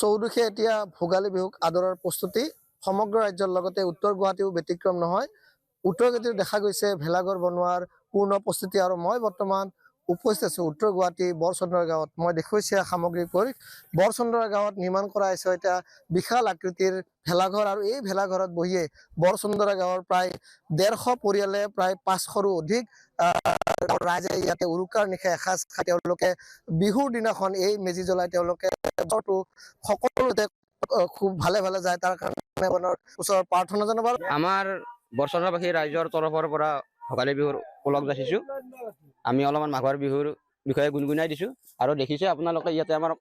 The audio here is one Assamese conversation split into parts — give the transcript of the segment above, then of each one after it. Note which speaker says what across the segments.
Speaker 1: চৌদিশে এতিয়া ভোগালী বিহুক আদৰৰ প্ৰস্তুতি সমগ্ৰ ৰাজ্যৰ লগতে উত্তৰ গুৱাহাটীও ব্যতিক্ৰম নহয়। উত্তৰ গুৱাহাটীত দেখা গৈছে ভেলাঘৰ বনোৱাৰ পূৰ্ণ প্ৰস্তুতি আৰু মই বৰ্তমান উপস্থিত আছো উত্তৰ গুৱাহাটী বৰচন্দৰা গাঁৱত। মই দেখুৱাইছে সামগ্ৰী পৰিৱেশ বৰচন্দৰা গাঁৱত নিৰ্মাণ কৰা হৈছে এটা বিশাল আকৃতিৰ ভেলাঘৰ আৰু এই ভেলাঘৰত বহিয়ে বৰচন্দৰা গাঁৱৰ প্ৰায় 150 পৰিয়ালে প্ৰায় 500ৰো অধিক ৰাইজে ইয়াতে উৰুকাৰ নিশা এসাঁজ খাই তেওঁলোকে বিহুৰ দিনাখন এই মেজি জ্বলাই তেওঁলোকে সকলোতে খুব ভালে ভালে যায় তাৰ কাৰণে ওচৰৰ প্ৰাৰ্থনা জনাব।
Speaker 2: আমাৰ বৰচন্দ্ৰবাসী ৰাইজৰ তৰফৰ পৰা ভোগালী বিহুৰ ওলগ যাচিছো। আমি অলপমান মাঘৰ বিহুৰ বিষয়ে গুণগুণাই দিছো আৰু দেখিছে আপোনালোকে ইয়াতে আমাৰ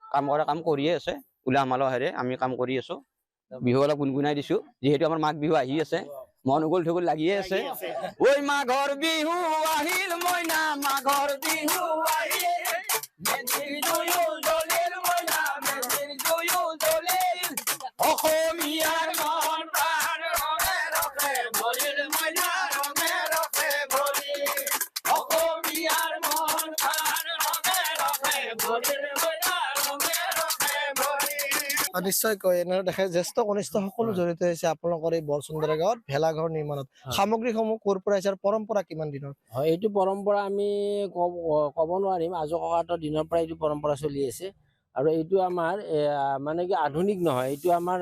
Speaker 2: কাম কৰিয়ে আছে। উলাহ মালহেৰে আমি কাম কৰি আছো। বিহু অলপ গুণগুণাই দিছো যিহেতু আমাৰ মাঘ বিহু আহি আছে। মন উগল ঠুগল লাগিয়ে আছে। ঐ মাঘৰ বিহু আহিল মইনা মাঘৰ বিহু আহিল মেজিৰ জুয়ো জ্বলিল মইনা মেজিৰ জুয়ো জ্বলিল অসমীয়াৰ মন প্ৰাণ ৰঙে ৰঙে ভৰিল মইনা ৰঙে ৰঙে ভৰিল অসমীয়াৰ মন প্ৰাণ ৰঙে ৰঙে ভৰিল মইনা ৰঙে ৰঙে ভৰিল।
Speaker 1: নিশ্চয়কৈ এনেদৰে দেখে জ্যেষ্ঠ কনিষ্ঠ সকলো জড়িত হৈছে আপোনালোকৰ এই বৰচন্দৰা গাঁৱত ভেলাঘৰ নিৰ্মাণত। সামগ্ৰীসমূহ ক'ৰ পৰা আহিছে আৰু পৰম্পৰা কিমান দিনৰ?
Speaker 3: হয়, এইটো পৰম্পৰা আমি ক'ব নোৱাৰিম। আজো ককাহঁতৰ দিনৰ পৰা এইটো পৰম্পৰা চলি আছে আৰু এইটো আমাৰ মানে কি আধুনিক নহয়। এইটো আমাৰ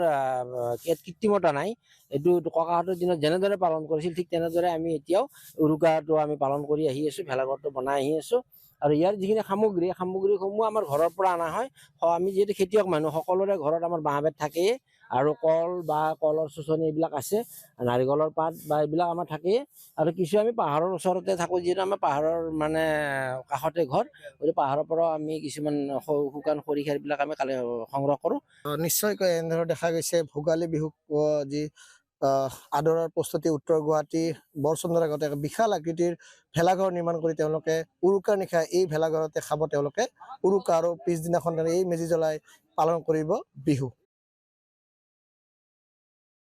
Speaker 3: কৃত্ৰিমতা নাই। এইটো ককাহঁতৰ দিনত যেনেদৰে পালন কৰিছিল ঠিক তেনেদৰে আমি এতিয়াও উৰুকাটো আমি পালন কৰি আহি আছো, ভেলাঘৰটো বনাই আহি আছো। আৰু ইয়াৰ যিখিনি সামগ্ৰীসমূহ আমাৰ ঘৰৰ পৰা অনা হয়। আমি যিহেতু খেতিয়ক মানুহ সকলোৰে ঘৰত আমাৰ বাঁহ বেত থাকেই আৰু কল বা কলৰ চুচনি এইবিলাক আছে, নাৰিকলৰ পাত বা এইবিলাক আমাৰ থাকেই। আৰু কিছু আমি পাহাৰৰ ওচৰতে থাকো যিহেতু আমাৰ পাহাৰৰ মানে কাষতে ঘৰ, গতিকে পাহাৰৰ পৰাও আমি কিছুমান শুকান খৰি খেৰবিলাক আমি সংগ্ৰহ কৰো।
Speaker 1: নিশ্চয়কৈ এনেদৰে দেখা গৈছে ভোগালী বিহুক যি আদৰৰ প্ৰস্তুতি উত্তৰ গুৱাহাটী বৰচন্দৰা গাঁৱতে বিশাল আকৃতিৰ ভেলাঘৰ নিৰ্মাণ কৰি তেওঁলোকে উৰুকাৰ নিশা এই ভেলাঘৰতে খাব তেওঁলোকে উৰুকা আৰু পিছদিনাখন এই মেজি জ্বলাই পালন কৰিব বিহু।